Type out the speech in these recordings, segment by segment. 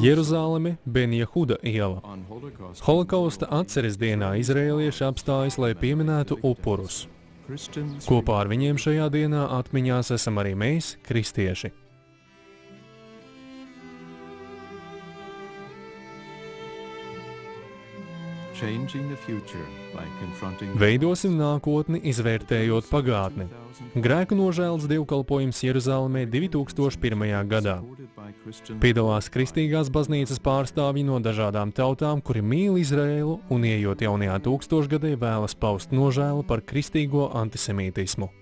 Jeruzāleme, Ben Jehuda iela. Holokausta atceres dienā izrēlieši apstājas, lai pieminētu upurus. Kopā ar viņiem šajā dienā atmiņās esam arī mēs, kristieši. Veidosim nākotni, izvērtējot pagātni. Grēku nožēlas dievkalpojums Jeruzālēmē 2001. gadā. Piedalās kristīgās baznīcas pārstāvji no dažādām tautām, kuri mīl Izraēlu un, ejot jaunajā tūkstošgadē, vēlas paust nožēlu par kristīgo antisemītismu.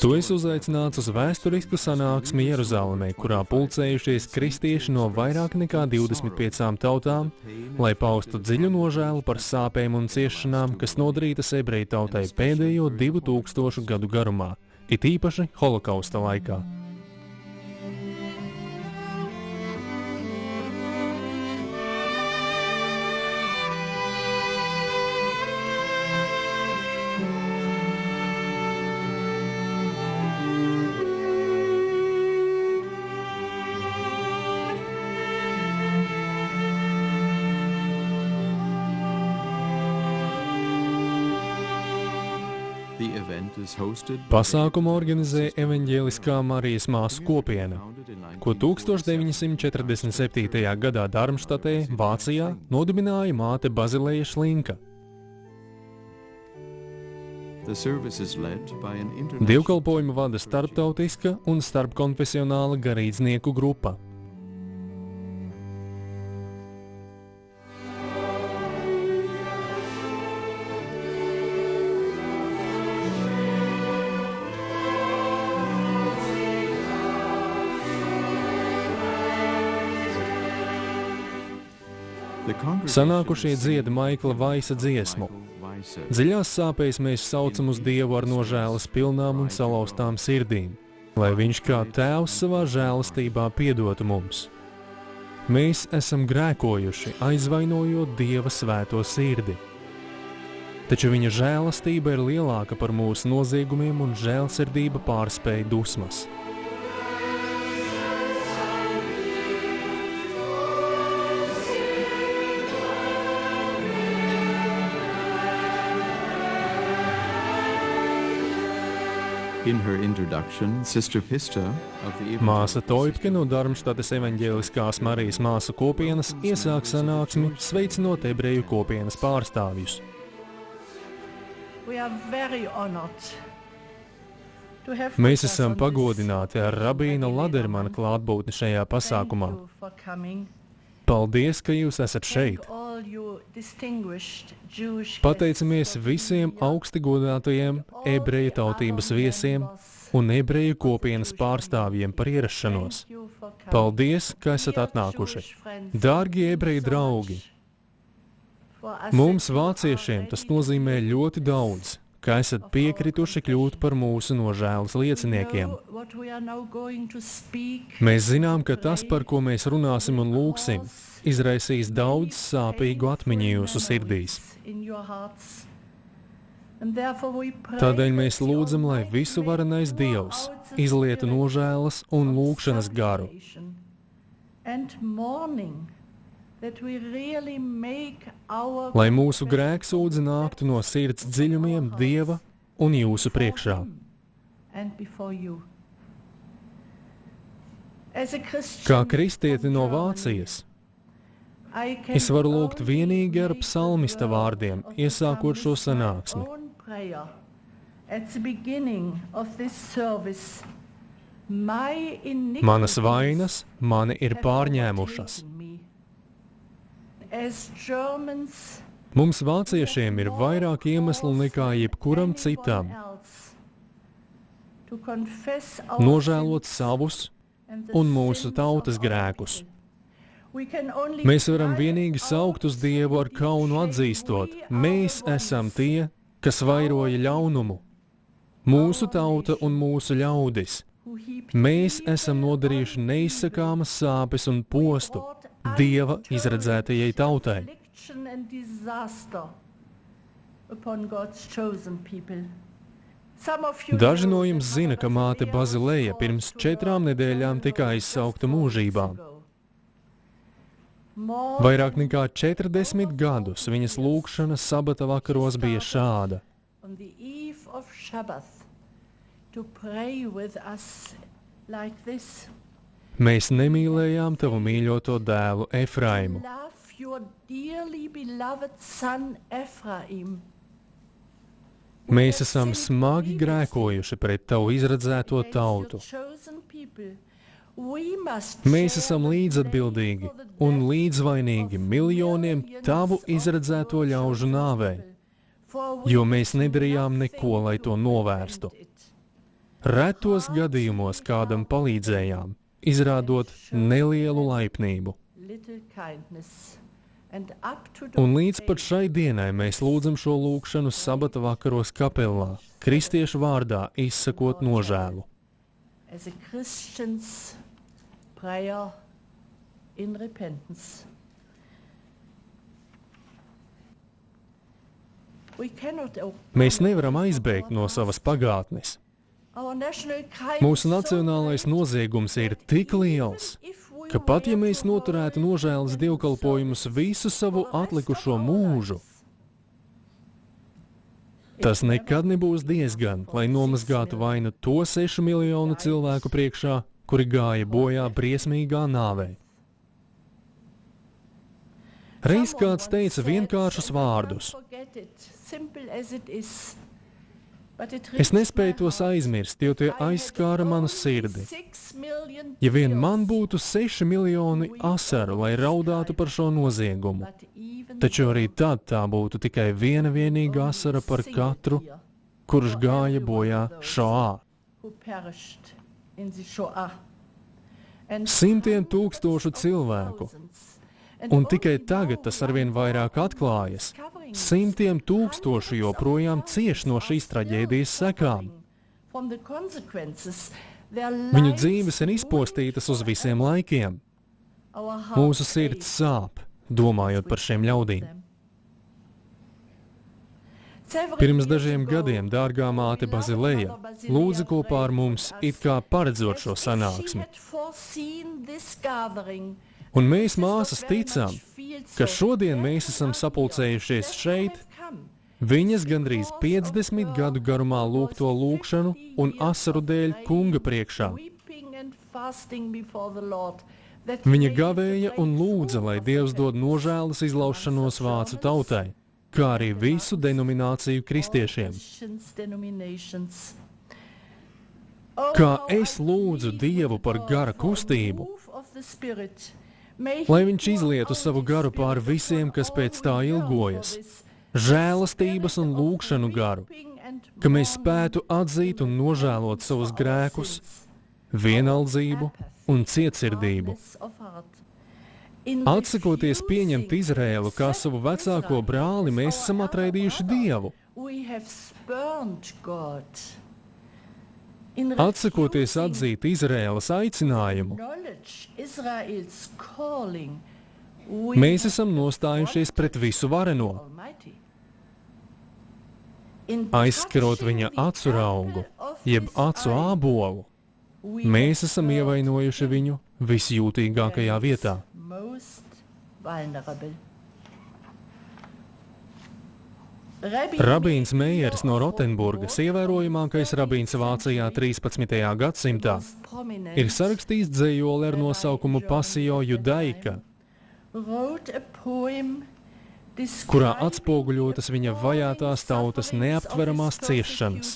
Tu esi uzaicināts uz vēsturisku sanāksmi Jeruzālēmē, kurā pulcējušies kristieši no vairāk nekā 25 tautām, lai paustu dziļu nožēlu par sāpēm un ciešanām, kas nodarītas ebreju tautai pēdējo 2000 gadu garumā, it īpaši holokausta laikā. Pasākumu organizē Evaņģēliskā Marijas māsu kopiena, ko 1947. gadā Darmštatē, Vācijā, nodibināja māte Bazileja Šlinka. Dievkalpojumu vada starptautiska un starpkonfesionāla garīdznieku grupa. Sanākušie dzieda Maikla Vaisa dziesmu. Dziļās sāpēs mēs saucam uz Dievu ar nožēlas pilnām un salauztām sirdīm, lai viņš kā tēvs savā žēlastībā piedotu mums. Mēs esam grēkojuši, aizvainojot Dieva svēto sirdi. Taču viņa žēlastība ir lielāka par mūsu noziegumiem un žēlsirdība pārspēj dusmas. Māsa Toipke no Darmštates Evaņģēliskās Marijas māsu kopienas iesāk sanāksmi, sveicinot ebreju kopienas pārstāvjus. Mēs esam pagodināti ar rabīna Ladermana klātbūtni šajā pasākumā. Paldies, ka jūs esat šeit! Pateicamies visiem augsti godātajiem ebreju tautības viesiem un ebreju kopienas pārstāvjiem par ierašanos. Paldies, ka esat atnākuši! Dārgie ebreju draugi! Mums, vāciešiem, tas nozīmē ļoti daudz, ka esat piekrituši kļūt par mūsu nožēlas lieciniekiem. Mēs zinām, ka tas, par ko mēs runāsim un lūgsim, izraisīs daudz sāpīgu atmiņu jūsu sirdīs. Tādēļ mēs lūdzam, lai visu varenais Dievs izlieta nožēlas un lūgšanas garu. Lai mūsu grēksūdze nāktu no sirds dziļumiem Dieva un jūsu priekšā. Kā kristieti no Vācijas, es varu lūgt vienīgi ar psalmista vārdiem, iesākot šo sanāksmi. Manas vainas mani ir pārņēmušas. Mums vāciešiem ir vairāk iemeslu nekā jebkuram citam nožēlot savus un mūsu tautas grēkus. Mēs varam vienīgi saukt uz Dievu ar kaunu atzīstot, mēs esam tie, kas vairoja ļaunumu, mūsu tauta un mūsu ļaudis. Mēs esam nodarījuši neizsakāmas sāpes un postu Dieva izredzētajai tautai. destruction and disaster upon God's chosen people. Daži no jums zina, ka māte Bazileja pirms 4 nedēļām tika aizsaukta mūžībā. Vairāk nekā 40 gadus viņas lūgšana sabata vakaros bija šāda. On the eve of Shabbath, to pray with us like this. Mēs nemīlējām tavu mīļoto dēlu Efraimu. Love your dearly beloved son Ephraim. Mēs esam smagi grēkojuši pret tavu izredzēto tautu. Mēs esam līdzatbildīgi un līdzvainīgi miljoniem tavu izredzēto ļaužu nāvei, jo mēs nedarījām neko, lai to novērstu. Retos gadījumos kādam palīdzējām, izrādot nelielu laipnību. Un līdz pat šai dienai mēs lūdzam šo lūgšanu sabata vakaros kapelā, kristiešu vārdā izsakot nožēlu. As a Christian's prayer in repentance. Mēs nevaram aizbēgt no savas pagātnes. Mūsu nacionālais noziegums ir tik liels, ka pat ja mēs noturētu nožēlas dievkalpojumus visu savu atlikušo mūžu, tas nekad nebūs diezgan, lai nomazgātu vainu to 6 miljonu cilvēku priekšā, kuri gāja bojā briesmīgā nāvē. Reiz kāds teica vienkāršus vārdus. Es nespēju tos aizmirst, jo tie aizskāra manu sirdi. Ja vien man būtu 6 miljoni asaru, lai raudātu par šo noziegumu, taču arī tad tā būtu tikai viena vienīga asara par katru, kurš gāja bojā Šoā. Simtiem tūkstošu cilvēku. Un tikai tagad tas arvien vairāk atklājas. Simtiem tūkstošu joprojām cieš no šīs traģēdijas sekām. Viņu dzīves ir izpostītas uz visiem laikiem. Mūsu sirds sāp, domājot par šiem ļaudīm. Pirms dažiem gadiem dārgā māte Bazileja lūdza kopā ar mums, it kā paredzot šo sanāksmi. Un mēs, māsas, ticām, ka šodien mēs esam sapulcējušies šeit, viņas gandrīz 50 gadu garumā lūgto lūgšanu un asaru dēļ kunga priekšā. Viņa gavēja un lūdza, lai Dievs dod nožēlas izlaušanos vācu tautai, kā arī visu denomināciju kristiešiem. Kā es lūdzu Dievu par gara kustību, lai viņš izlietu savu garu pār visiem, kas pēc tā ilgojas, žēlastības un lūgšanu garu, ka mēs spētu atzīt un nožēlot savus grēkus, vienaldzību un cietsirdību. Atsakoties pieņemt Izraēlu kā savu vecāko brāli, mēs esam atraidījuši Dievu. Atsakoties atzīt Izraēlas aicinājumu, mēs esam nostājušies pret visu vareno, aizskarot viņa acu raugu, jeb acu ābolu. Mēs esam ievainojuši viņu visjūtīgākajā vietā. Rabīns Meijers no Rotenburgas, ievērojamākais rabīns Vācijā 13. gadsimtā, ir sarakstījis dzejoli ar nosaukumu Pasio Judaika, kurā atspoguļotas viņa vajātās tautas neaptveramās ciešanas.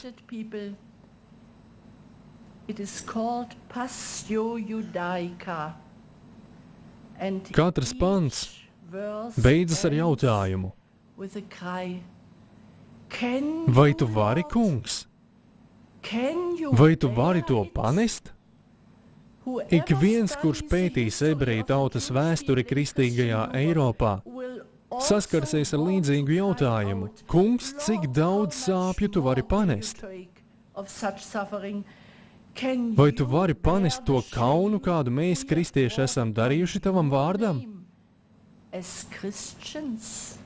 Katrs pants beidzas ar jautājumu: vai tu vari, kungs? Vai tu vari to panest? Ik viens, kurš pētīs ebreju tautas vēsturi kristīgajā Eiropā, saskarsies ar līdzīgu jautājumu: kungs, cik daudz sāpju tu vari panest? Vai tu vari panest to kaunu, kādu mēs, kristieši, esam darījuši tavam vārdam? as Christians,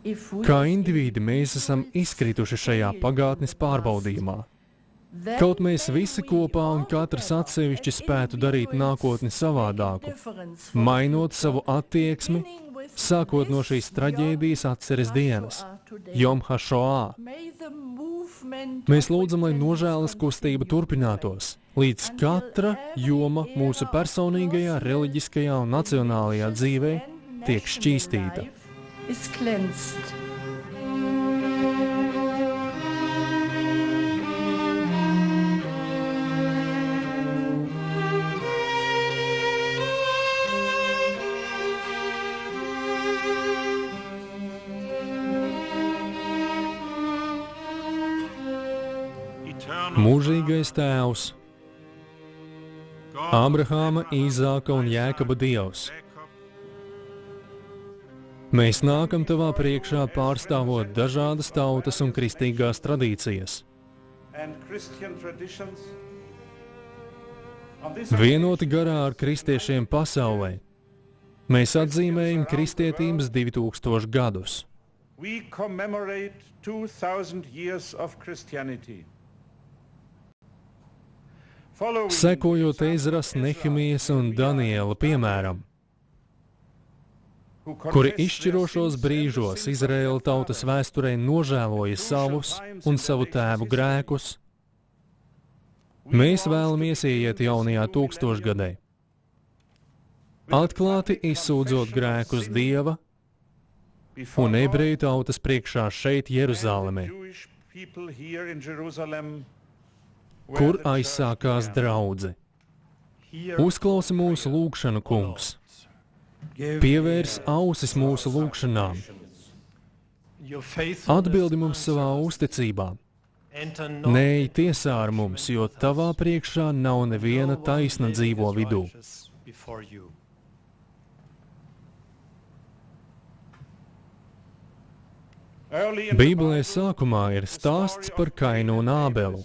if we Kā indivīdi mēs esam izkrituši šajā pagātnes pārbaudījumā. Kaut mēs visi kopā un katrs atsevišķi spētu darīt nākotni savādāku, mainot savu attieksmi, sākot no šīs traģēdijas atceres dienas, Jom HaShoah. Mēs lūdzam, lai nožēlas kustība turpinātos, līdz katra joma mūsu personīgajā, reliģiskajā un nacionālajā dzīvē tiek šķīstīta. is cleansed. Mūžīgais Tēvs, Ābrahāma, Īzāka un Jēkaba Dievs. Mēs nākam Tavā priekšā pārstāvot dažādas tautas un kristīgās tradīcijas. Vienoti garā ar kristiešiem pasaulē, mēs atzīmējam kristietības 2000 gadus. We commemorate 2000 years of Christianity. Sekojot Ezras, Nehemijas un Daniela piemēram, kuri izšķirošos brīžos Izraēla tautas vēsturē nožēloja savus un savu tēvu grēkus, mēs vēlamies ieiet jaunajā tūkstošgadē, atklāti izsūdzot grēkus Dieva un ebreju tautas priekšā šeit Jeruzālemē, kur aizsākās draudze. Uzklausi mūsu lūgšanu, Kungs. Pievērs ausis mūsu lūgšanām. Atbildi mums savā uzticībā. Neej tiesā ar mums, jo Tavā priekšā nav neviena taisna dzīvo vidū. Bībelē sākumā ir stāsts par Kainu un Ābelu.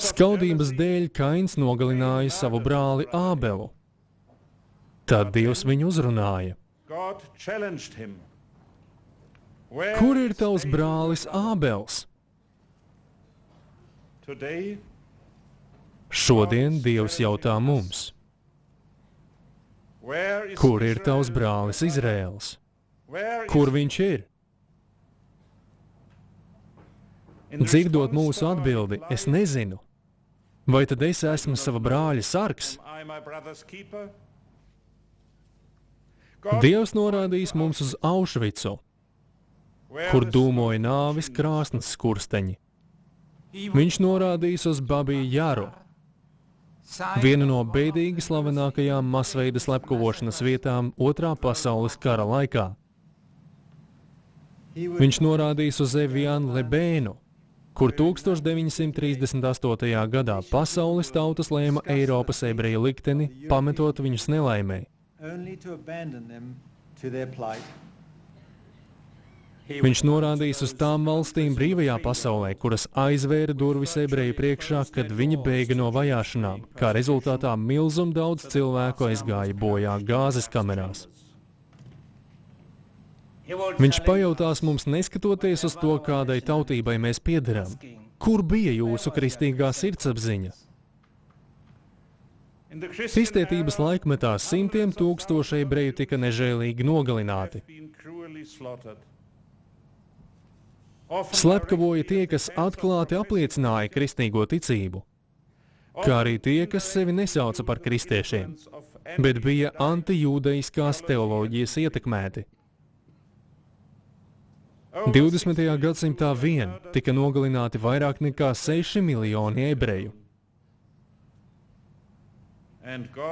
Skaudības dēļ Kains nogalināja savu brāli Ābelu. Tad Dievs viņu uzrunāja. Kur ir tavs brālis Ābels? Šodien Dievs jautā mums. Kur ir tavs brālis Izraēls? Kur viņš ir? Dzirdot mūsu atbildi, es nezinu. Vai tad es esmu sava brāļa sargs? Dievs norādījis mums uz Aušvicu, kur dūmoja nāvis krāsnes skursteņi. Viņš norādījis uz Babiju Jaru, vienu no bēdīgi slavenākajām masveida slepkavošanas vietām Otrā pasaules kara laikā. Viņš norādījis uz Evianu Lebēnu, kur 1938. gadā pasaules tautas lēma Eiropas ebreju likteni, pametot viņus nelaimē. Viņš norādījis uz tām valstīm brīvajā pasaulē, kuras aizvēra durvis ebreju priekšā, kad viņi bēga no vajāšanām, kā rezultātā milzum daudz cilvēku aizgāja bojā gāzes kamerās. Viņš pajautās mums, neskatoties uz to, kādai tautībai mēs piederam, kur bija jūsu kristīgā sirdsapziņa? Kristietības laikmetā simtiem tūkstoši ebreju tika nežēlīgi nogalināti. Slepkavoja tie, kas atklāti apliecināja kristīgo ticību, kā arī tie, kas sevi nesauca par kristiešiem, bet bija antijūdeiskās teoloģijas ietekmēti. 20. gadsimtā vien tika nogalināti vairāk nekā 6 miljoni ebreju.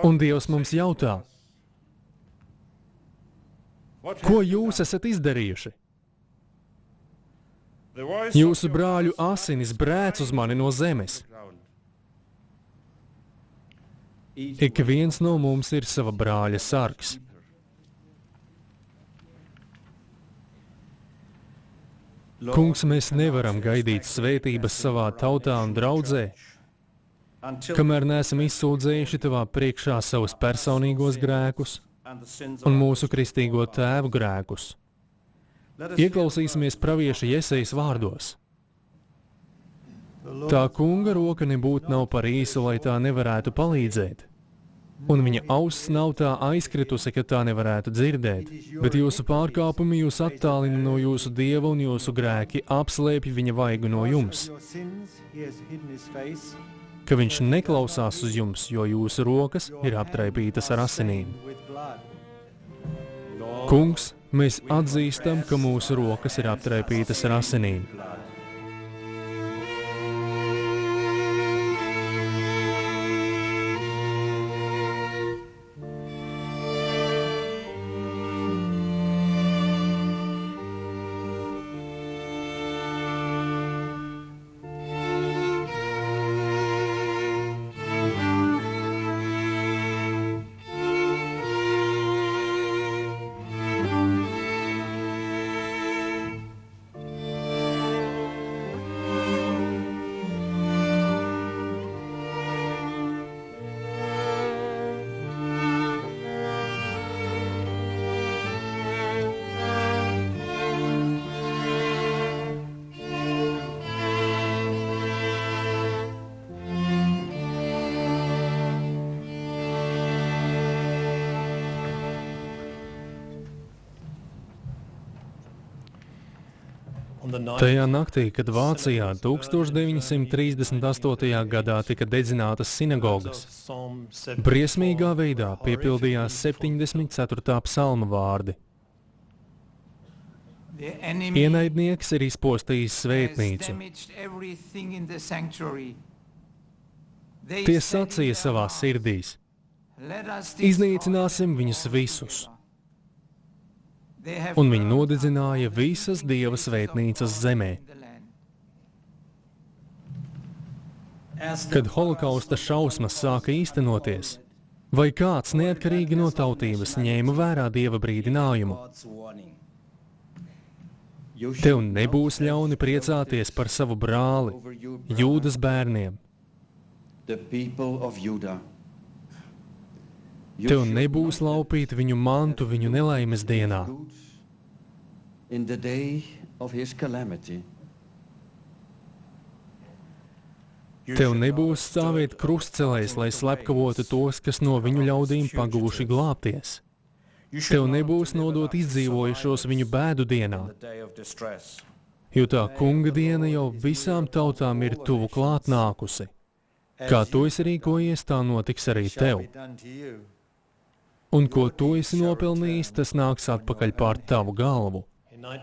Un Dievs mums jautā, ko jūs esat izdarījuši? Jūsu brāļu asinis brēc uz mani no zemes. Ik viens no mums ir sava brāļa sargs. Kungs, mēs nevaram gaidīt svētības savā tautā un draudzē, kamēr neesam izsūdzējuši tavā priekšā savus personīgos grēkus un mūsu kristīgo tēvu grēkus. Ieklausīsimies pravieša Jesejas vārdos. Tā kunga roka nebūtu nav par īsu, lai tā nevarētu palīdzēt, un viņa auss nav tā aizkritusi, ka tā nevarētu dzirdēt, bet jūsu pārkāpumi jūs attālina no jūsu Dieva un jūsu grēki apslēpj viņa vaigu no jums. Ka viņš neklausās uz jums, jo jūsu rokas ir aptraipītas ar asinīm. Kungs, mēs atzīstam, ka mūsu rokas ir aptraipītas ar asinīm. Tajā naktī, kad Vācijā 1938. gadā tika dedzinātas sinagogas, briesmīgā veidā piepildījās 74. psalma vārdi. Ienaidnieks ir izpostījis svētnīcu. Tie sacīja savā sirdīs: iznīcināsim viņus visus. Un viņi nodedzināja visas Dieva svētnīcas zemē. Kad holokausta šausmas sāka īstenoties, vai kāds neatkarīgi no tautības ņēma vērā Dieva brīdinājumu? Tev nebūs ļauni priecāties par savu brāli, Jūdas bērniem. Tev nebūs laupīt viņu mantu viņu nelaimes dienā. Tev nebūs stāvēt krustcelēs, lai slepkavotu tos, kas no viņu ļaudīm paguvuši glābties. Tev nebūs nodot izdzīvojušos viņu bēdu dienā, jo tā kunga diena jau visām tautām ir tuvu klāt nākusi. Kā tu esi rīkojies, tā notiks arī tev. Un ko tu esi nopelnījis, tas nāks atpakaļ pār tavu galvu.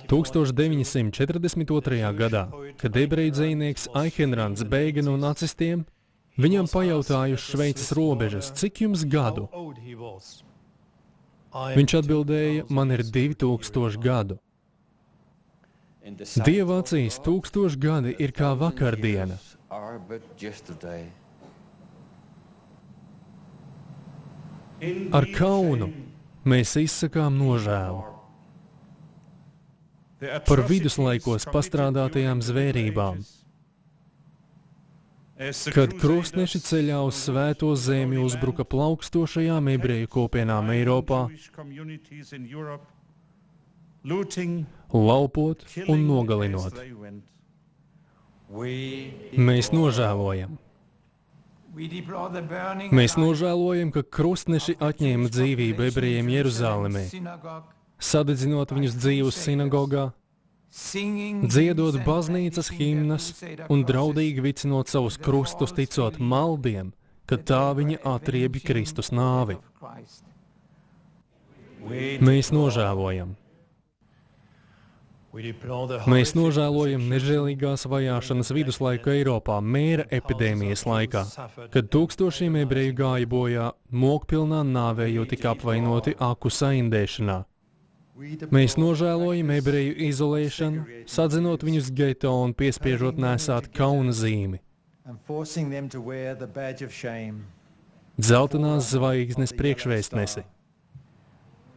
1942. gadā, kad ebreju dzejnieks Aichenrants bēga no nacistiem, viņam pajautāja uz Šveices robežas, cik jums gadu? Viņš atbildēja, man ir 2000 gadu. Dieva acīs 1000 gadi ir kā vakardiena. Ar kaunu mēs izsakām nožēlu par viduslaikos pastrādātajām zvērībām, kad krustneši ceļā uz svēto zemi uzbruka plaukstošajām ebreju kopienām Eiropā, laupot un nogalinot. Mēs nožēlojam. Mēs nožēlojam, ka krustneši atņēma dzīvību ebrejiem Jeruzālemē, sadedzinot viņus dzīvus sinagogā, dziedot baznīcas himnas un draudīgi vicinot savus krustus, ticot maldiem, ka tā viņa atriebj Kristus nāvi. Mēs nožēlojam. Mēs nožēlojam nežēlīgās vajāšanas viduslaika Eiropā mēra epidēmijas laikā, kad tūkstošiem ebreju gāja bojā mokpilnā nāvē, jo tika apvainoti aku saindēšanā. Mēs nožēlojam ebreju izolēšanu, sadzinot viņus geto un piespiežot nēsāt kauna zīmi. Dzeltenās zvaigznes priekšvēstnesi.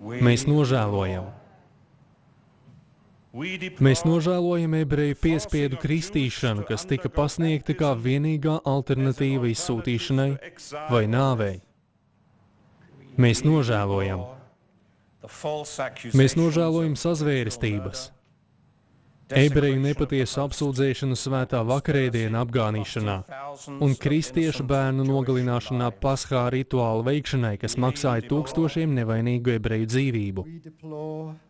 Mēs nožēlojam. Mēs nožēlojam ebreju piespiedu kristīšanu, kas tika pasniegta kā vienīgā alternatīva izsūtīšanai vai nāvei. Mēs nožēlojam sazvērestības, ebreju nepatiesu apsūdzēšanu svētā vakarēdiena apgānīšanā un kristiešu bērnu nogalināšanā Paschā rituāla veikšanai, kas maksāja tūkstošiem nevainīgu ebreju dzīvību.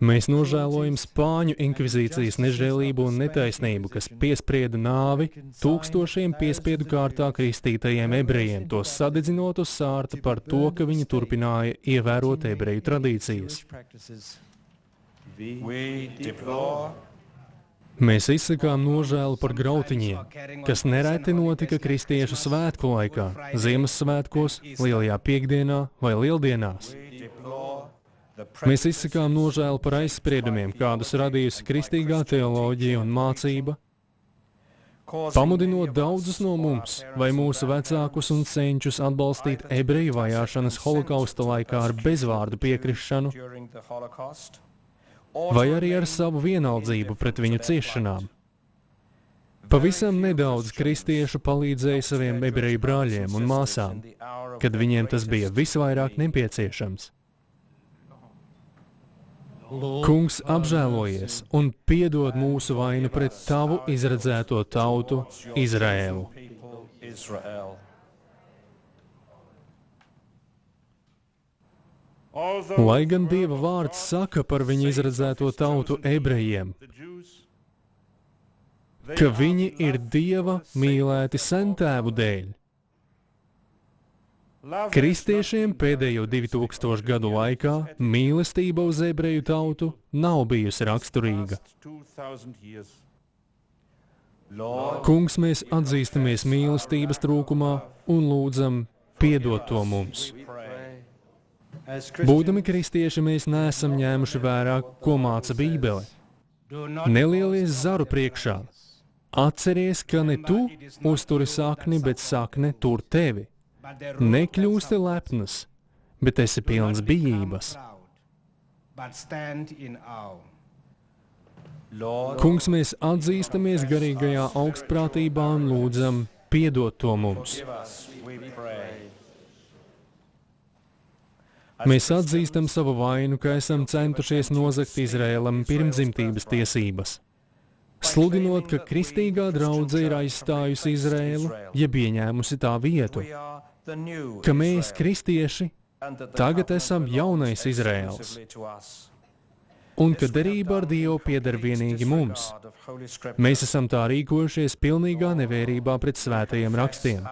Mēs nožēlojam Spāņu inkvizīcijas nežēlību un netaisnību, kas piesprieda nāvi tūkstošiem piespiedu kārtā kristītajiem ebrejiem, tos sadedzinot uz sārta par to, ka viņi turpināja ievērot ebreju tradīcijas. Mēs izsakām nožēlu par grautiņiem, kas nereti notika kristiešu svētku laikā, Ziemassvētkos, Lielajā Piektdienā vai Lieldienās. Mēs izsakām nožēlu par aizspriedumiem, kādus radījusi kristīgā teoloģija un mācība, pamudinot daudzus no mums vai mūsu vecākus un senčus atbalstīt ebreju vajāšanas holokausta laikā ar bezvārdu piekrišanu, vai arī ar savu vienaldzību pret viņu ciešanām. Pavisam nedaudz kristiešu palīdzēja saviem ebreju brāļiem un māsām, kad viņiem tas bija visvairāk nepieciešams. Kungs, apžēlojies un piedod mūsu vainu pret tavu izredzēto tautu Izraēlu. Lai gan Dieva vārds saka par viņu izredzēto tautu ebrejiem, ka viņi ir Dieva mīlēti sentēvu dēļ. Kristiešiem pēdējo 2000 gadu laikā mīlestība uz ebreju tautu nav bijusi raksturīga. Kungs, mēs atzīstamies mīlestības trūkumā un lūdzam piedot to mums. Būdami kristieši, mēs neesam ņēmuši vērā, ko māca Bībele. Nelielies zaru priekšā. Atceries, ka ne tu uzturi sakni, bet sakne tur tevi. Nekļūsti lepnas, bet esi pilns bijības. Kungs, mēs atzīstamies garīgajā augstprātībā un lūdzam piedot to mums. Mēs atzīstam savu vainu, ka esam centušies nozagt Izraēlam pirmdzimtības tiesības, sludinot, ka kristīgā draudze ir aizstājusi Izraēlu, jeb ieņēmusi tā vietu, ka mēs, kristieši, tagad esam jaunais Izraēls, un ka derība ar Dievu pieder vienīgi mums. Mēs esam tā rīkojušies pilnīgā nevērībā pret svētajiem rakstiem.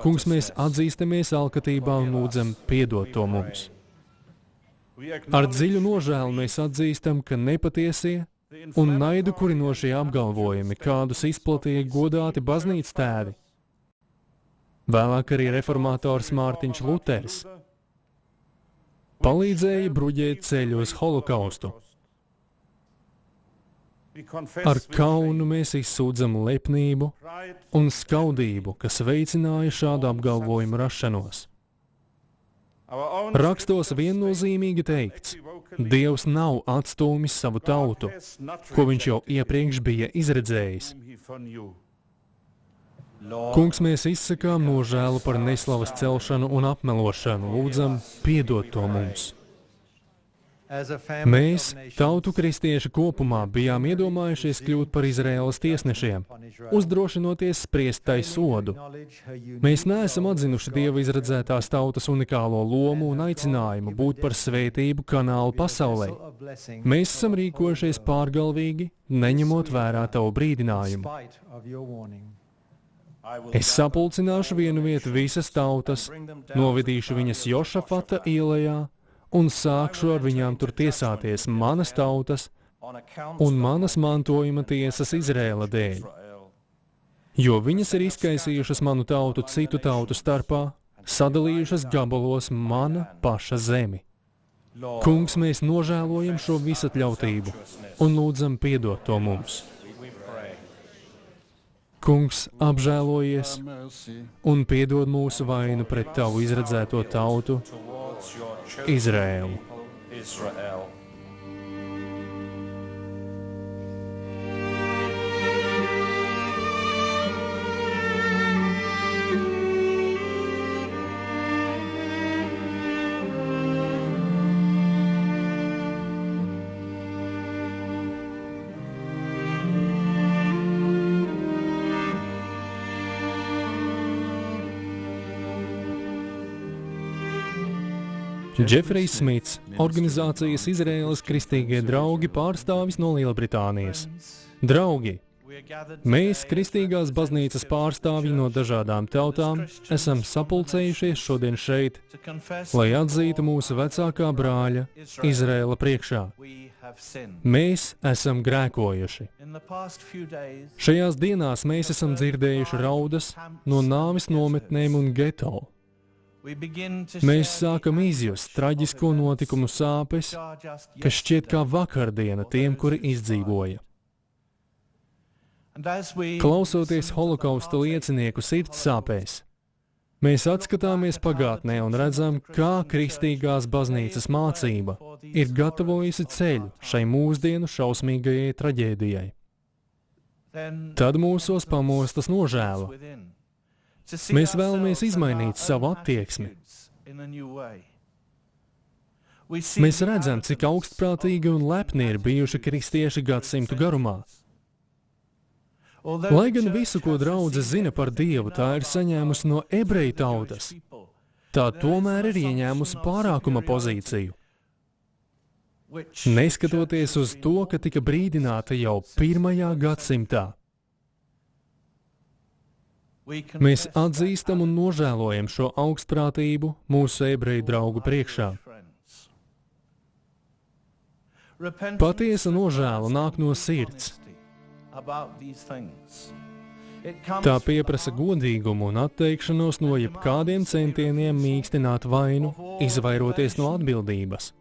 Kungs, mēs atzīstamies alkatībā un lūdzam piedot to mums. Ar dziļu nožēlu mēs atzīstam, ka nepatiesie un naidu kurinošie apgalvojumi, kādus izplatīja godāti baznīcas tēvi, vēlāk arī reformators Mārtiņš Luters, palīdzēja bruģēt ceļu uz holokaustu. Ar kaunu mēs izsūdzam lepnību un skaudību, kas veicināja šādu apgalvojumu rašanos. Rakstos viennozīmīgi teikts, Dievs nav atstūmis savu tautu, ko viņš jau iepriekš bija izredzējis. Kungs, mēs izsakām nožēlu par neslavas celšanu un apmelošanu, lūdzam piedot to mums. Mēs, tautu kristieši kopumā, bijām iedomājušies kļūt par Izraēlas tiesnešiem, uzdrošinoties spriest tai sodu. Mēs neesam atzinuši Dieva izredzētās tautas unikālo lomu un aicinājumu būt par svētību kanālu pasaulē. Mēs esam rīkojušies pārgalvīgi, neņemot vērā tavu brīdinājumu. Es sapulcināšu vienu vietu visas tautas, novedīšu viņas Jošafata ielajā, un sākšu ar viņām tur tiesāties manas tautas un manas mantojuma tiesas Izraēla dēļ, jo viņas ir izkaisījušas manu tautu citu tautu starpā, sadalījušas gabalos mana paša zemi. Kungs, mēs nožēlojam šo visatļautību un lūdzam piedot to mums. Kungs, apžēlojies un piedod mūsu vainu pret tavu izredzēto tautu Izraēlu. Džefrijs Smits, organizācijas Izraēlas kristīgie draugi pārstāvis no Lielbritānijas. Draugi, mēs, kristīgās baznīcas pārstāvji no dažādām tautām, esam sapulcējušies šodien šeit, lai atzītu mūsu vecākā brāļa Izraēla priekšā. Mēs esam grēkojuši. Šajās dienās mēs esam dzirdējuši raudas no nāves nometnēm un geto. Mēs sākam izjust traģisko notikumu sāpes, kas šķiet kā vakardiena tiem, kuri izdzīvoja. Klausoties holokausta liecinieku sirds sāpēs, mēs atskatāmies pagātnē un redzam, kā kristīgās baznīcas mācība ir gatavojusi ceļu šai mūsdienu šausmīgajai traģēdijai. Tad mūsos pamostas nožēla. Mēs vēlamies izmainīt savu attieksmi. Mēs redzam, cik augstprātīgi un lepni ir bijuši kristieši gadsimtu garumā. Lai gan visu, ko draudze zina par Dievu, tā ir saņēmusi no ebreju tautas, tā tomēr ir ieņēmusi pārākuma pozīciju. Neskatoties uz to, ka tika brīdināta jau 1. gadsimtā. Mēs atzīstam un nožēlojam šo augstprātību mūsu ebreju draugu priekšā. Patiesa nožēla nāk no sirds. Tā pieprasa godīgumu un atteikšanos no jebkādiem centieniem mīkstināt vainu, izvairoties no atbildības.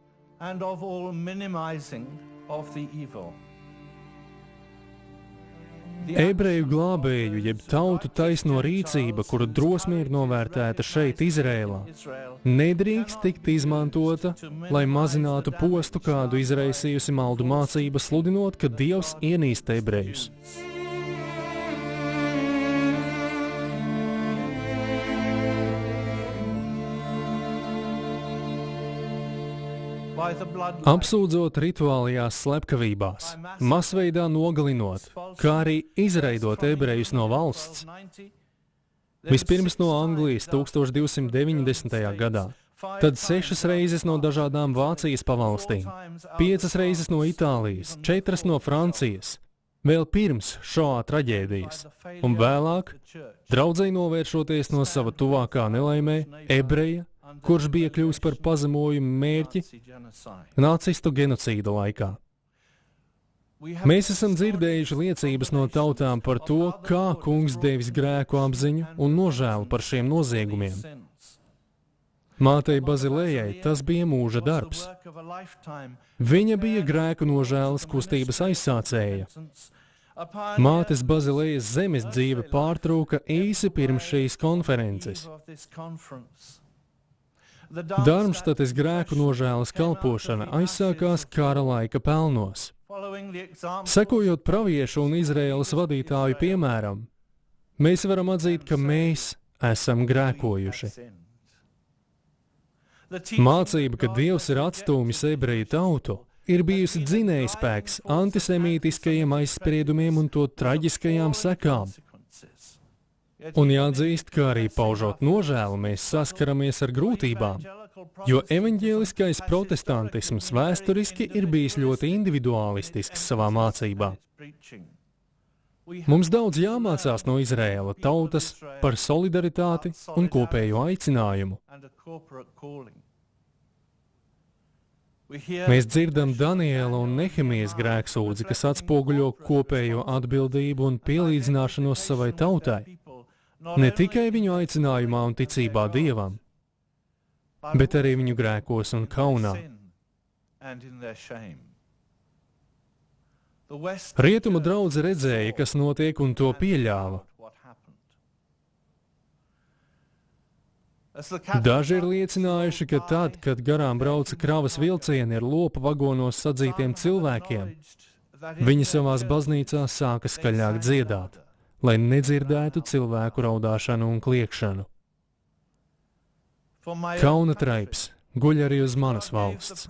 Ebreju glābēju, jeb tautu taisno rīcība, kuru drosme ir novērtēta šeit, Izrēlā, nedrīkst tikt izmantota, lai mazinātu postu, kādu izraisījusi maldu mācība, sludinot, ka Dievs ienīst ebrejus. Apsūdzot rituālajās slepkavībās, masveidā nogalinot, kā arī izraidot ebrejus no valsts, vispirms no Anglijas 1290. gadā, tad 6 reizes no dažādām Vācijas pavalstīm, 5 reizes no Itālijas, 4 no Francijas, vēl pirms šoā traģēdijas, un vēlāk, draudzei novēršoties no sava tuvākā nelaimē, ebreja, kurš bija kļuvis par pazemojumu mērķi nacistu genocīda laikā. Mēs esam dzirdējuši liecības no tautām par to, kā kungs devis grēku apziņu un nožēlu par šiem noziegumiem. Mātei Bazilejai tas bija mūža darbs. Viņa bija grēku nožēlas kustības aizsācēja. Mātes Bazilejas zemes dzīve pārtrūka īsi pirms šīs konferences. Darmštates grēku nožēlas kalpošana aizsākās kara laika pelnos. Sekojot praviešu un Izraēlas vadītāju piemēram, mēs varam atzīt, ka mēs esam grēkojuši. Mācība, ka Dievs ir atstūmis ebreju tautu, ir bijusi dzinējspēks antisemītiskajiem aizspriedumiem un to traģiskajām sekām. Un jāatzīst, ka arī paužot nožēlu mēs saskaramies ar grūtībām, jo evaņģēliskais protestantisms vēsturiski ir bijis ļoti individualistisks savā mācībā. Mums daudz jāmācās no Izraēla tautas par solidaritāti un kopējo aicinājumu. Mēs dzirdam Daniela un Nehemijas grēksūdzi, kas atspoguļo kopējo atbildību un pielīdzināšanos savai tautai. Ne tikai viņu aicinājumā un ticībā Dievam, bet arī viņu grēkos un kaunā. Rietumu draudze redzēja, kas notiek, un to pieļāva. Daži ir liecinājuši, ka tad, kad garām brauca kravas vilcieni ar lopa vagonos sadzītiem cilvēkiem, viņi savās baznīcās sāka skaļāk dziedāt, lai nedzirdētu cilvēku raudāšanu un kliekšanu. Kauna traips guļ arī uz manas valsts.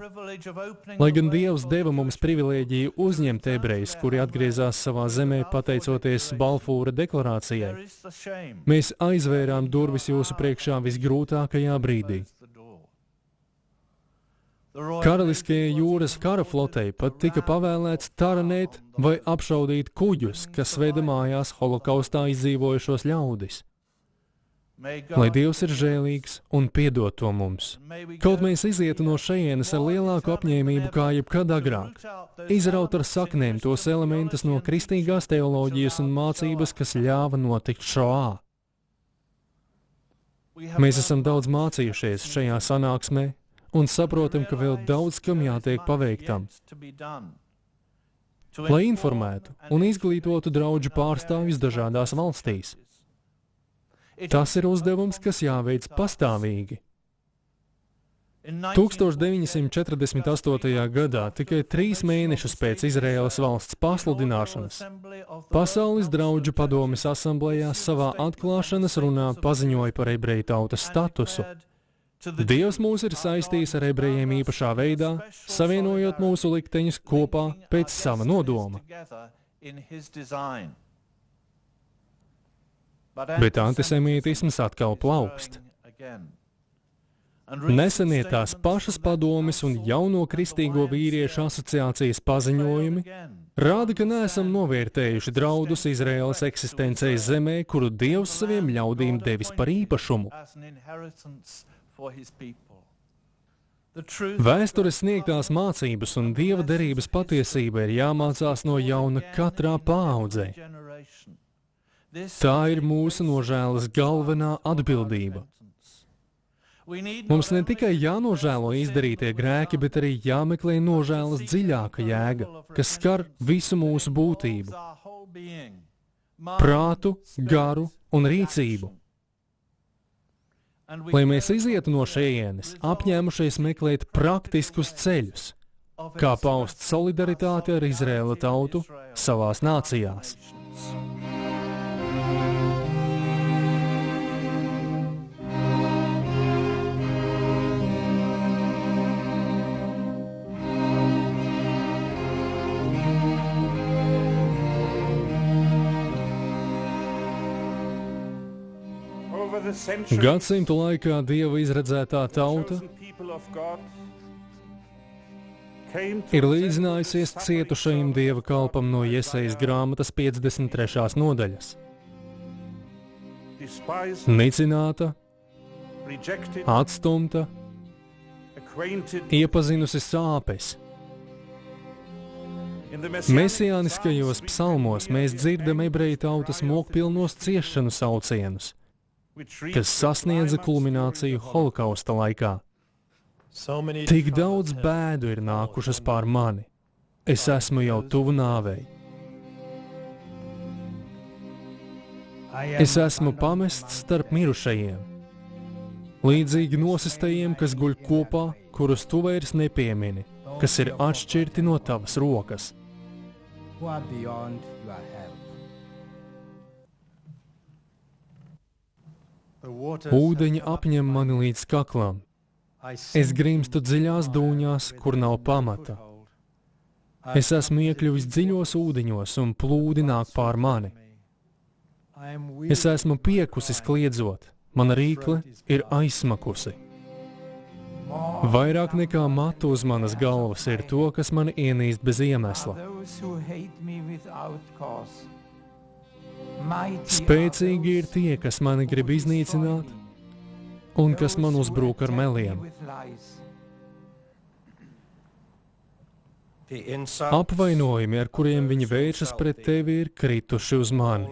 Lai gan Dievs deva mums privilēģiju uzņemt ebrejus, kuri atgriezās savā zemē pateicoties Balfūra deklarācijai, mēs aizvērām durvis jūsu priekšā visgrūtākajā brīdī. Karaliskajai jūras kara flotei pat tika pavēlēts taranēt vai apšaudīt kuģus, kas veda mājās holokaustā izdzīvojušos ļaudis. Lai Dievs ir žēlīgs un piedod to mums. Kaut mēs izietu no šejienes ar lielāku apņēmību kā jebkad agrāk. Izraut ar saknēm tos elementus no kristīgās teoloģijas un mācības, kas ļāva notikt šoā. Mēs esam daudz mācījušies šajā sanāksmē un saprotam, ka vēl daudz kam jātiek paveiktam. Lai informētu un izglītotu draugu pārstāvjus dažādās valstīs. Tas ir uzdevums, kas jāveic pastāvīgi. 1948. gadā, tikai 3 mēnešus pēc Izraēlas valsts pasludināšanas, Pasaules draugu padomes asamblējā savā atklāšanas runā paziņoja par ebreju tautas statusu. Dievs mūs ir saistījis ar ebrejiem īpašā veidā, savienojot mūsu likteņus kopā pēc sava nodoma. Bet antisemītisms atkal plaukst. Nesenie tās pašas padomes un jauno kristīgo vīriešu asociācijas paziņojumi rāda, ka neesam novērtējuši draudus Izraēlas eksistencei zemē, kuru Dievs saviem ļaudīm devis par īpašumu. Vēstures sniegtās mācības un Dieva derības patiesība ir jāmācās no jauna katrā paaudzē. Tā ir mūsu nožēlas galvenā atbildība. Mums ne tikai jānožēlo izdarītie grēki, bet arī jāmeklē nožēlas dziļāka jēga, kas skar visu mūsu būtību, prātu, garu un rīcību. Lai mēs izietu no šejienes, apņēmušies meklēt praktiskus ceļus, kā paust solidaritāti ar Izraēla tautu savās nācijās. Gadsimtu laikā Dieva izredzētā tauta ir līdzinājusies cietušajam Dieva kalpam no Jesajas grāmatas 53. nodaļas. Nicināta, atstumta, iepazinusi sāpes. Mesijāniskajos psalmos mēs dzirdam ebreju tautas mokpilnos ciešanu saucienus, kas sasniedza kulmināciju holokausta laikā. Tik daudz bēdu ir nākušas pār mani. Es esmu jau tuvu nāvei. Es esmu pamests starp mirušajiem, līdzīgi nosistajiem, kas guļ kopā, kurus tu vairs nepiemini, kas ir atšķirti no tavas rokas. Ūdeņi apņem mani līdz kaklam. Es grimstu dziļās dūņās, kur nav pamata. Es esmu iekļuvis dziļos ūdeņos un plūdi nāk pār mani. Es esmu piekusis kliedzot, mana rīkle ir aizsmakusi. Vairāk nekā matu uz manas galvas ir to, kas mani ienīst bez iemesla. Spēcīgi ir tie, kas mani grib iznīcināt, un kas man uzbrūk ar meliem. Apvainojumi, ar kuriem viņi vēršas pret tevi, ir krituši uz mani.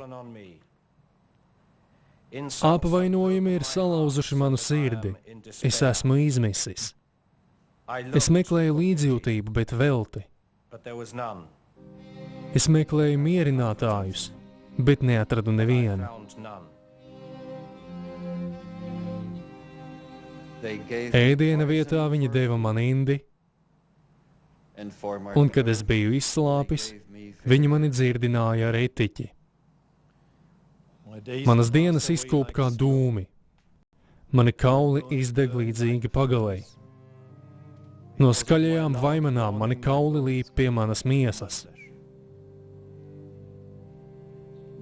Apvainojumi ir salauzuši manu sirdi. Es esmu izmisis. Es meklēju līdzjūtību, bet velti. Es meklēju mierinātājus, bet neatradu nevienu. Ēdiena vietā viņi deva man indi, un, kad es biju izslāpis, viņi mani dzirdināja ar etiķi. Manas dienas izkūp kā dūmi, mani kauli izdeg līdzīgi pagalei. No skaļajām vaimanām mani kauli līp pie manas miesas.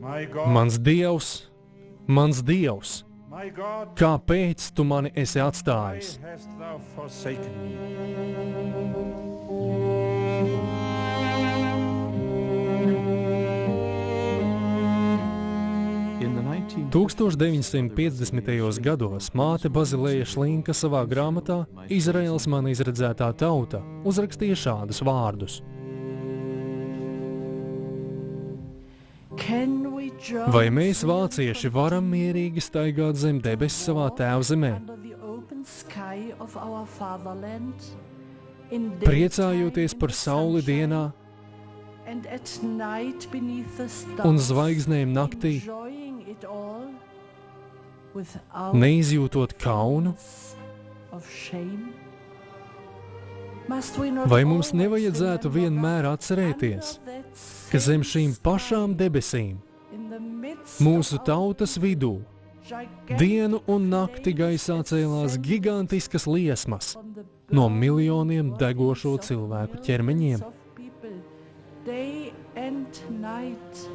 Mans Dievs, My God, kāpēc tu mani esi why atstājis? hast thou forsaken me? In the 1950. gados māte Bazilēja Šlinka savā grāmatā Izraels man izredzētā tauta uzrakstīja šādus vārdus. Can we join Vai mēs, vācieši, varam mierīgi staigāt zem debesis savā tēvzemē, under the open sky of our fatherland, in priecājoties par daytime sauli sunshine, dienā and at night beneath the un stars, zvaigznēm naktī, enjoying it all without neizjūtot kaunu? of shame? Must we not Vai mums always nevajadzētu remember vienmēr that atcerēties, under that ka zem same šīm pašām sky, debesīm, in the midst mūsu of our tautas vidū, gigantic dienu un nakti flames gaisā cēlās ascend gigantiskas liesmas from the no burning miljoniem bodies degošo of cilvēku millions ķermeņiem? of people, day and night,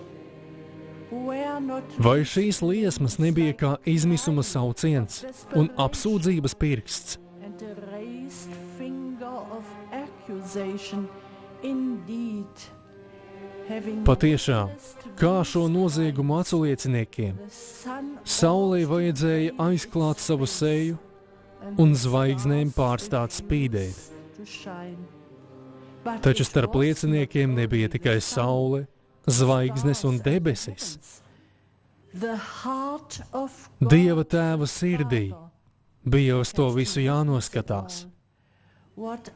were not Vai šīs liesmas nebija kā izmisuma sauciens un apsūdzības pirksts? and a raised finger of accusation indeed, having Patiešām, witnessed kā šo noziegumu aculieciniekiem, the sun saulei vajadzēja aizklāt savu seju and un the zvaigznēm stars pārstāt spīdēt. refused to shine. But Taču it starp was lieciniekiem not nebija only the tikai sun, saule, zvaigznes un stars and debesis. heavens. The heart of Dieva God tēva the sirdī Father bija uz to has visu witnessed jānoskatās. it all. What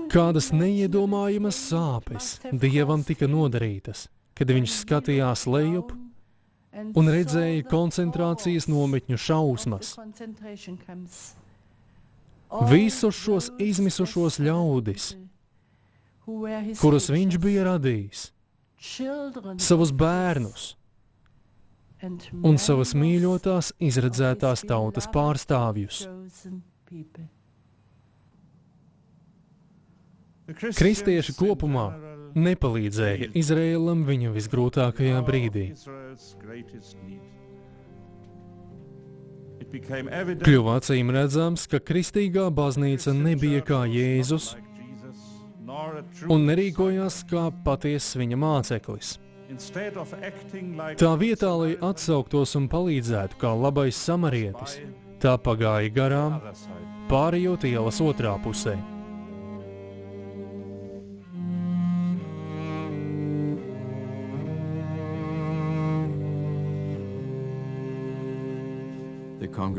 Kādas unimaginable neiedomājamas pain sāpes must have Dievam caused tika him nodarītas, kad viņš skatījās lejup and un saw redzēja the koncentrācijas horrors nometņu of šausmas. the concentration camps. Visus šos izmisušos ļaudis, kurus viņš bija radījis, savus bērnus un savas mīļotās izredzētās tautas pārstāvjus. Kristieši kopumā nepalīdzēja Izraēlam viņa visgrūtākajā brīdī. Kļuva acīm redzams, ka kristīgā baznīca nebija kā Jēzus un nerīkojās kā patiesas viņa māceklis. Tā vietā, lai atsauktos un palīdzētu kā labais samarietis, tā pagāja garām, pārējot ielas otrā pusē.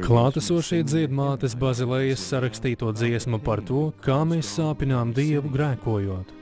Klātesošie dzied mātes Bazilējas sarakstīto dziesmu par to, kā mēs sāpinām Dievu grēkojot.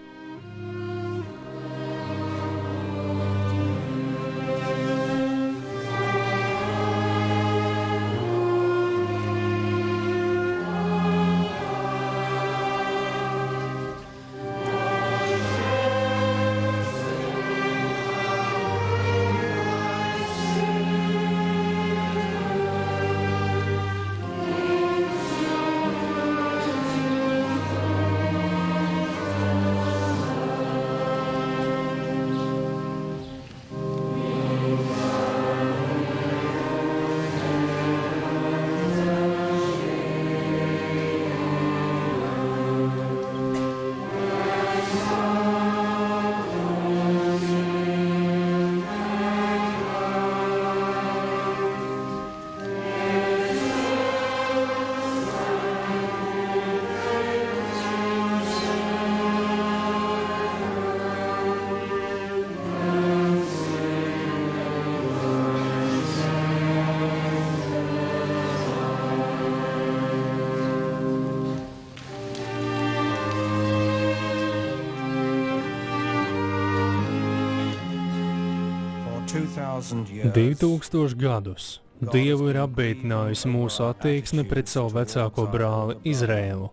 years, 2000 gadus Dievu ir apbeidinājusi mūsu attieksme pret savu vecāko brāli Izraēlu.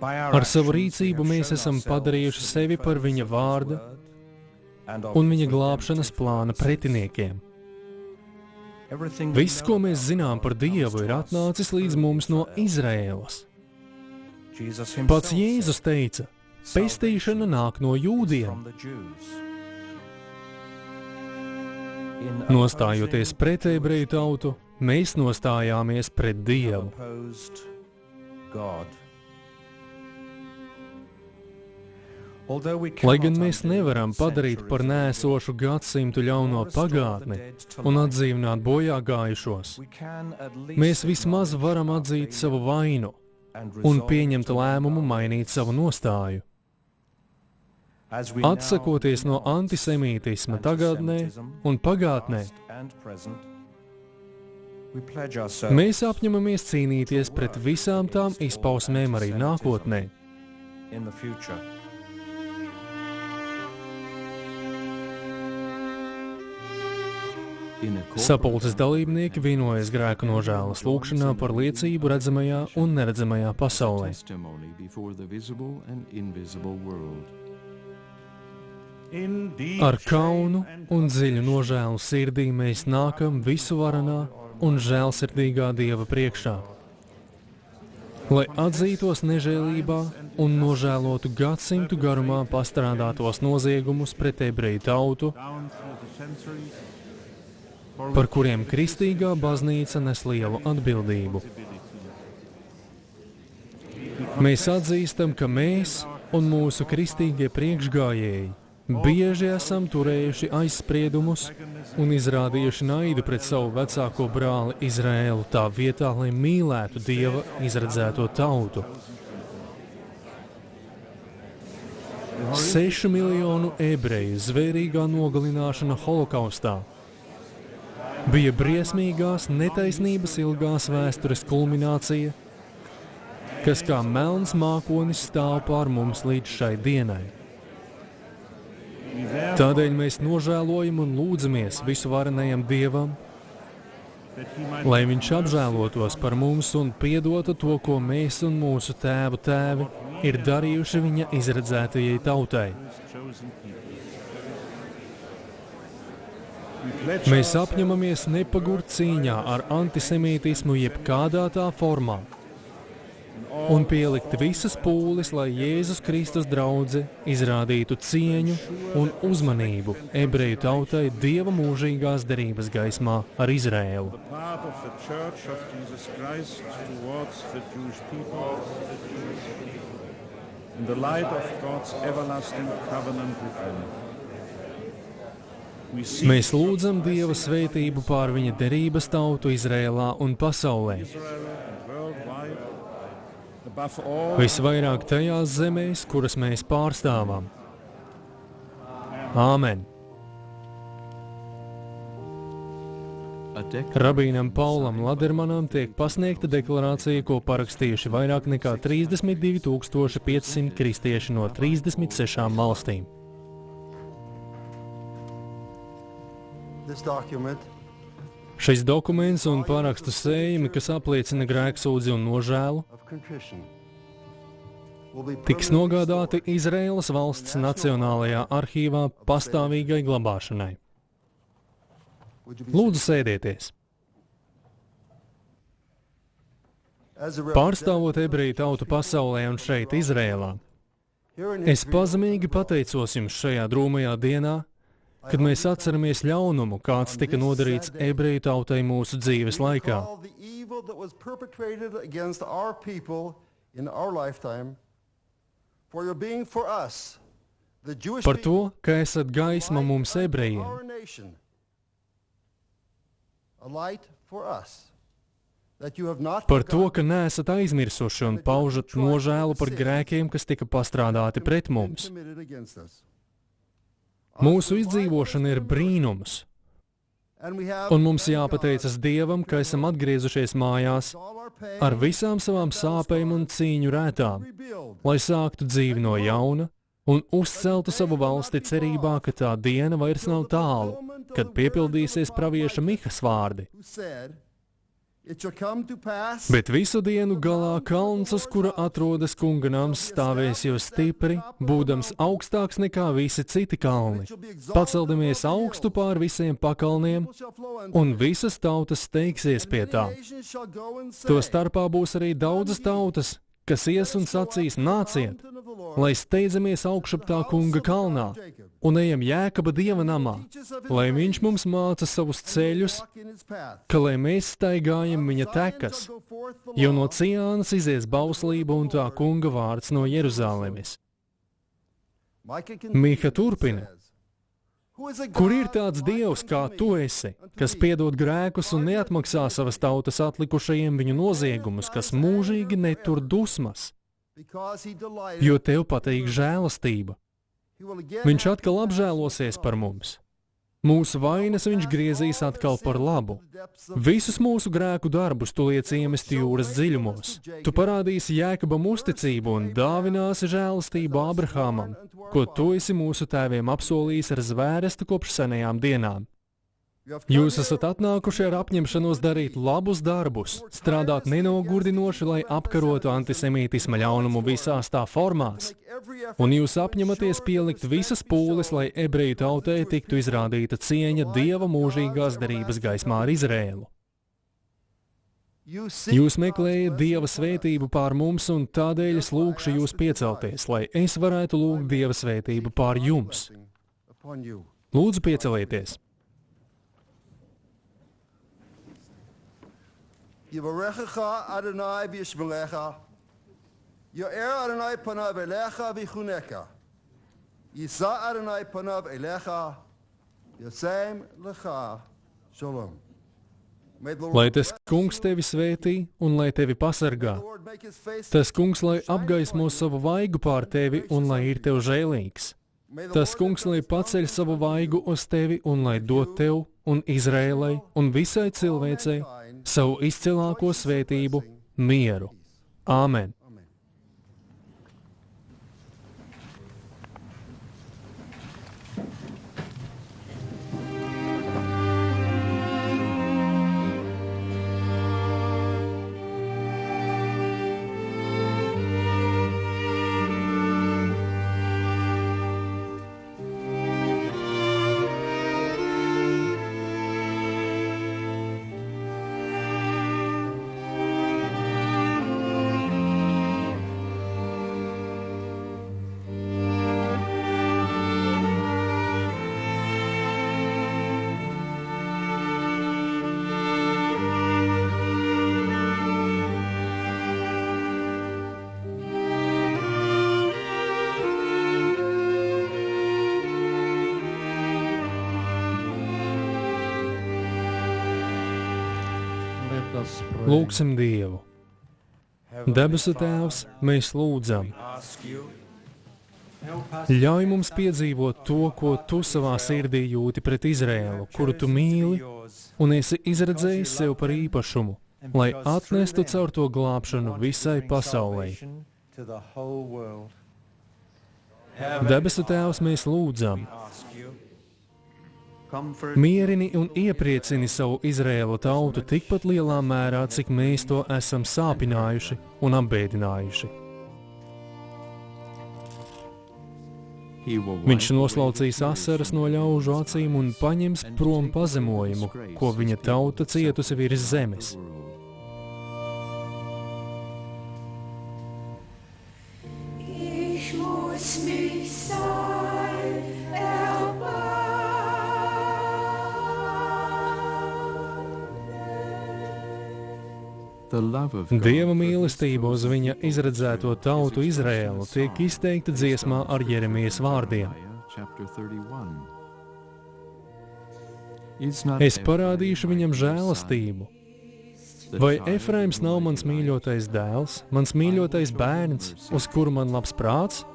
Ar savu rīcību mēs esam padarījuši sevi par viņa vārda un viņa glābšanas plāna pretiniekiem. Viss, ko mēs zinām par Dievu, ir atnācis līdz mums no Izraēlas. Pats Jēzus teica, pestīšana nāk no jūdiem. Nostājoties pret ebreju tautu, mēs nostājāmies pret Dievu. Lai gan mēs nevaram padarīt par nēsošu gadsimtu ļauno pagātni un atdzīvināt bojā gājušos, mēs vismaz varam atzīt savu vainu un pieņemt lēmumu mainīt savu nostāju. Atsakoties no antisemītisma tagadnē un pagātnē, mēs apņemamies cīnīties pret visām tām izpausmēm arī nākotnē. Sapulces dalībnieki vienojas grēku nožēlas lūgšanā par liecību redzamajā un neredzamajā pasaulē. Ar kaunu un dziļu nožēlu sirdī mēs nākam visuvarenā un žēlsirdīgā Dieva priekšā, lai atzītos nežēlībā un nožēlotu gadsimtu garumā pastrādātos noziegumus pret ebreju tautu, par kuriem kristīgā baznīca nes lielu atbildību. Mēs atzīstam, ka mēs un mūsu kristīgie priekšgājēji bieži esam turējuši aizspriedumus un izrādījuši naidu pret savu vecāko brāli Izraēlu tā vietā, lai mīlētu Dieva izredzēto tautu. 6 miljonu ebreju zvērīgā nogalināšana holokaustā bija briesmīgās netaisnības ilgās vēstures kulminācija, kas kā melns mākonis stāv pār mums līdz šai dienai. Tādēļ mēs nožēlojam un lūdzamies visuvarenajam Dievam, lai Viņš apžēlotos par mums un piedotu to, ko mēs un mūsu tēvu tēvi ir darījuši Viņa izredzētajai tautai. Mēs apņemamies nepagurt cīņā ar antisemītismu jebkādā tā formā un pielikt visas pūles, lai Jēzus Kristus draudze izrādītu cieņu un uzmanību ebreju tautai Dieva mūžīgās derības gaismā ar Izraēlu. Mēs lūdzam Dieva svētību pār Viņa derības tautu Izrēlā un pasaulē. Visvairāk tajās zemēs, kuras mēs pārstāvam. Āmen. Rabīnam Paulam Ladermanam tiek pasniegta deklarācija, ko parakstījuši vairāk nekā 32,500 kristieši no 36 valstīm. Šis dokuments un parakstu sējumi, kas apliecina grēksūdzi un nožēlu, tiks nogādāti Izraēlas valsts Nacionālajā arhīvā pastāvīgai glabāšanai. Lūdzu, sēdieties! Pārstāvot ebreju tautu pasaulē un šeit Izraēlā, es pazemīgi pateicos jums šajā drūmajā dienā, kad mēs atceramies ļaunumu, kāds tika nodarīts ebreju tautai mūsu dzīves laikā. Par to, ka esat gaisma mums ebrejiem. Par to, ka neesat aizmirsuši un paužat nožēlu par grēkiem, kas tika pastrādāti pret mums. Mūsu izdzīvošana ir brīnums, un mums jāpateicas Dievam, ka esam atgriezušies mājās ar visām savām sāpēm un cīņu rētām, lai sāktu dzīvi no jauna un uzceltu savu valsti cerībā, ka tā diena vairs nav tālu, kad piepildīsies pravieša Mihas vārdi. Bet visu dienu galā kalns, uz kura atrodas kunga nams, stāvēs jau stipri, būdams augstāks nekā visi citi kalni. Paceldamies augstu pār visiem pakalniem, un visas tautas steigsies pie tā. To starpā būs arī daudzas tautas, kas ies un sacīs: nāciet, lai steidzamies augšup tā kunga kalnā un ejam Jēkaba dieva namā, lai viņš mums māca savus ceļus, ka lai mēs staigājam viņa tekas, jo no Ciānas izies bauslība un tā kunga vārds no Jeruzalemes. Mīha turpina: kur ir tāds dievs, kā tu esi, kas piedod grēkus un neatmaksā savas tautas atlikušajiem viņu noziegumus, kas mūžīgi netur dusmas, jo tev patīk žēlastība. Viņš atkal apžēlosies par mums. Mūsu vainas viņš griezīs atkal par labu. Visus mūsu grēku darbus tu liec iemest jūras dziļumos. Tu parādīsi Jēkabam uzticību un dāvināsi žēlastību Abrahamam, ko tu esi mūsu tēviem apsolījis ar zvērestu kopš senajām dienām. Jūs esat atnākuši ar apņemšanos darīt labus darbus, strādāt nenogurdinoši, lai apkarotu antisemītisma ļaunumu visās tā formās, un jūs apņematies pielikt visas pūles, lai ebreju tautai tiktu izrādīta cieņa Dieva mūžīgās derības gaismā ar Izrēlu. Jūs meklējat Dieva svētību pār mums, un tādēļ es lūgšu jūs piecelties, lai es varētu lūgt Dieva svētību pār jums. Lūdzu, piecelieties! Yivarechecha Adonai v'yishmelecha, Yo'er Adonai panav elecha v'chunecha, Yisa Adonai panav elecha, Yosem lecha shalom. Lai tas kungs tevi svētī un lai tevi pasargā. Tas kungs, lai apgaismo savu vaigu pār tevi un lai ir tev žēlīgs. Tas kungs, lai paceļ savu vaigu uz tevi un lai dod tev un Izrēlai un visai cilvēcei savu izcilāko svētību, mieru. Āmen. Lūgsim Dievu. Debesu Tēvs, mēs lūdzam. Ļauj mums piedzīvot to, ko tu savā sirdī jūti pret Izrēlu, kuru tu mīli un esi izredzējis sev par īpašumu, lai atnestu caur to glābšanu visai pasaulē. Debesu Tēvs, mēs lūdzam. Mierini un iepriecini savu Izrēlu tautu tikpat lielā mērā, cik mēs to esam sāpinājuši un apbēdinājuši. Viņš noslaucīs asaras no ļaužu acīm un paņems prom pazemojumu, ko viņa tauta cietusi virs zemes. Dieva mīlestība uz viņa izredzēto tautu Izrēlu tiek izteikta dziesmā ar Jeremijas vārdiem. Es parādīšu viņam žēlastību. Vai Efraims nav mans mīļotais dēls, mans mīļotais bērns, uz kuru man labs prāts?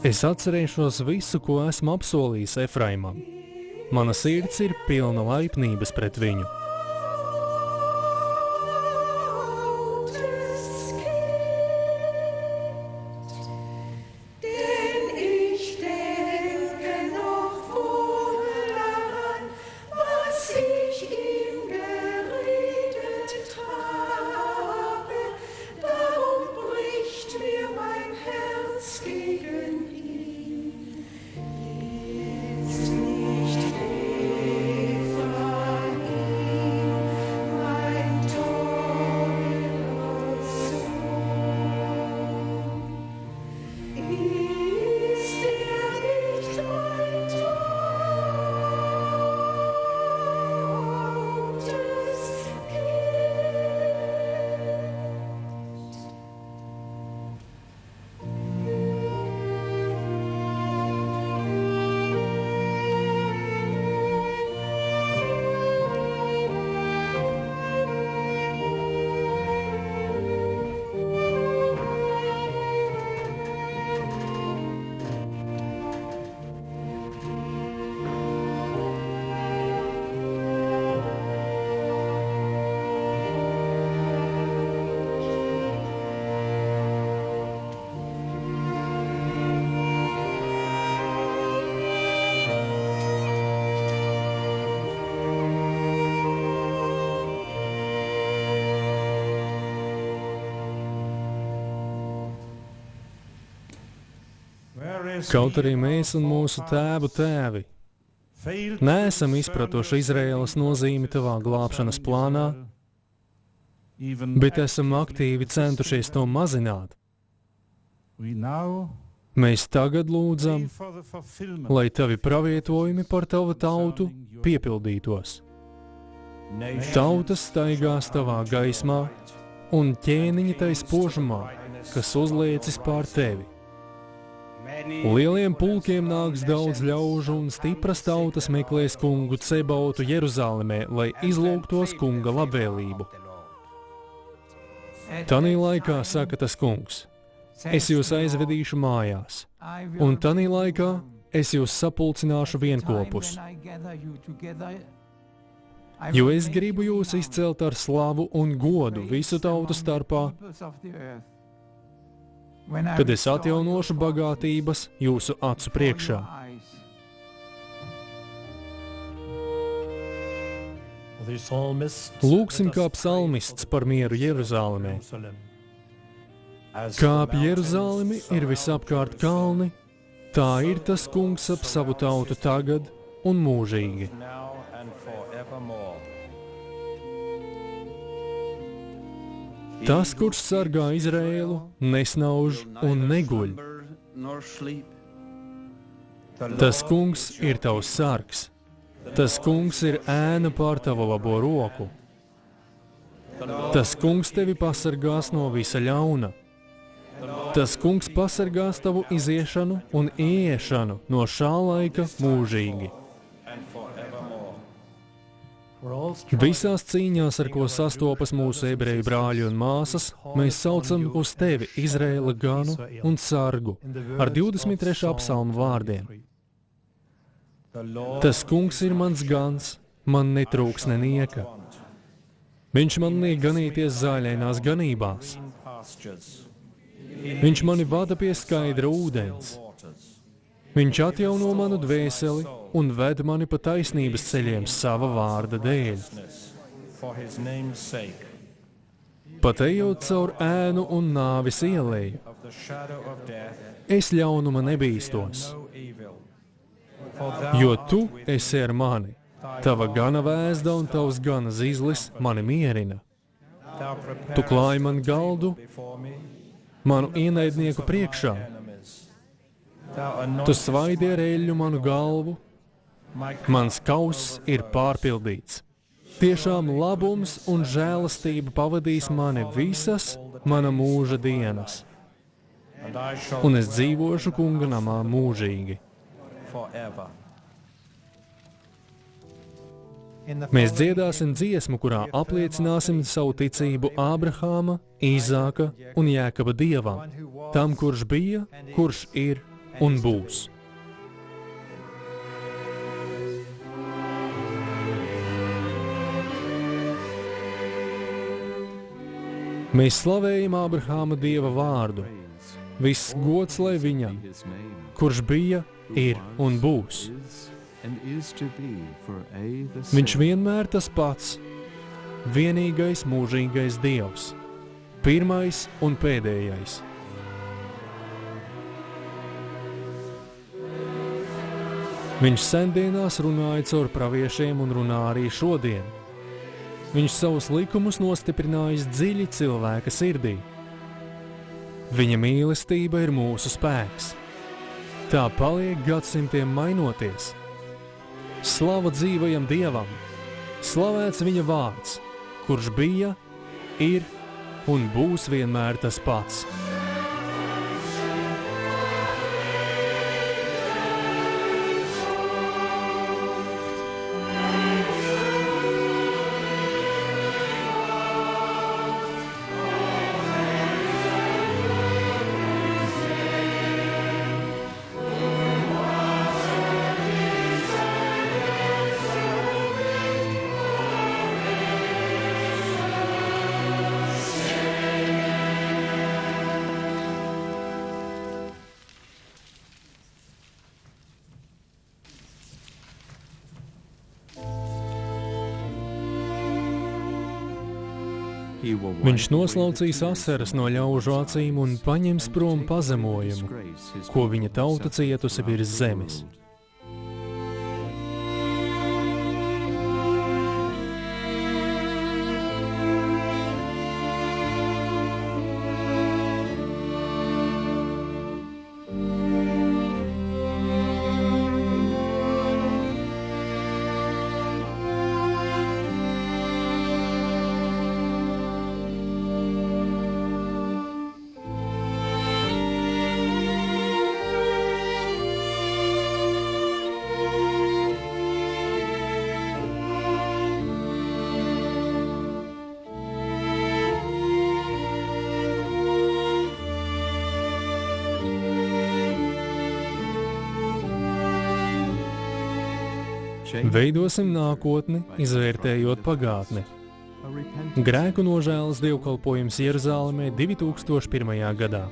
Es atcerēšos visu, ko esmu apsolījis Efraimam. Mana sirds ir pilna laipnības pret viņu. Kaut arī mēs un mūsu tēvu tēvi neesam izpratuši Izraēlas nozīmi tavā glābšanas plānā, bet esam aktīvi centušies to mazināt. Mēs tagad lūdzam, lai tavi pravietojumi par tavu tautu piepildītos. Tautas staigās tavā gaismā un ķēniņi tai spožumā, kas uzliecis pār tevi. Lieliem pulkiem nāks daudz ļaužu un stipras tautas meklēs kungu Cebautu Jeruzālemē, lai izlūgtos kunga labvēlību. Tanī laikā saka tas kungs, es jūs aizvedīšu mājās, un tanī laikā es jūs sapulcināšu vienkopus, jo es gribu jūs izcelt ar slavu un godu visu tautu starpā, kad es atjaunošu bagātības jūsu acu priekšā. Lūksim kā psalmists par mieru Jeruzālemē. Kā ap Jeruzālemi ir visapkārt kalni, tā ir tas kungs ap savu tautu tagad un mūžīgi. Tas, kurš sargā Izraēlu, nesnauž un neguļ. Tas kungs ir tavs sargs. Tas kungs ir ēna pār tavu labo roku. Tas kungs tevi pasargās no visa ļauna. Tas kungs pasargās tavu iziešanu un ieiešanu no šā laika mūžīgi. Visās cīņās, ar ko sastopas mūsu ebreju brāļi un māsas, mēs saucam uz tevi Izraēla ganu un sargu ar 23. psalmu vārdiem. Tas kungs ir mans gans, man netrūks nenieka. Viņš man liek ganīties zāļainās ganībās. Viņš mani vada pie skaidra ūdens. Viņš atjauno manu dvēseli un ved mani pa taisnības ceļiem sava vārda dēļ. Pat ejot caur ēnu un nāvis ieleju, es ļaunuma nebīstos, jo tu esi ar mani. Tava gana vēzda un tavs gana zīzlis mani mierina. Tu klāji man galdu, manu ienaidnieku priekšā. Tu svaidi ar eļļu manu galvu, mans kauss ir pārpildīts. Tiešām labums un žēlastība pavadīs mani visas mana mūža dienas, un es dzīvošu kunga namā mūžīgi. Mēs dziedāsim dziesmu, kurā apliecināsim savu ticību Ābrahāma, Īzāka un Jēkaba Dievam, tam, kurš bija, kurš ir un būs. Mēs slavējam Ābrahāma Dieva vārdu. Viss gods lai viņam, kurš bija, ir un būs. Viņš vienmēr tas pats, vienīgais mūžīgais Dievs, pirmais un pēdējais. Viņš sendienās runāja caur praviešiem un runā arī šodien. Viņš savus likumus nostiprinājis dziļi cilvēka sirdī. Viņa mīlestība ir mūsu spēks. Tā paliek gadsimtiem mainoties. Slava dzīvajam Dievam, slavēts viņa vārds, kurš bija, ir un būs vienmēr tas pats. Viņš noslaucīs asaras no ļaužu acīm un paņems prom pazemojumu, ko viņa tauta cietusi virs zemes. Veidosim nākotni, izvērtējot pagātni. Grēku nožēlas dievkalpojums Jeruzālēmē 2001. gadā.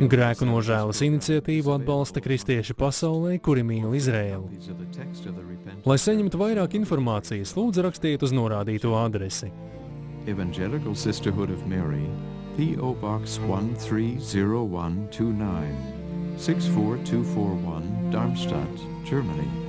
Grēku nožēlas iniciatīvu atbalsta kristieši pasaulē, kuri mīl Izraēlu. Lai saņemtu vairāk informācijas, lūdzu rakstiet uz norādīto adresi. Evangelical Sisterhood of Mary, P.O. Box 130129, 64241, Darmstadt, Germany.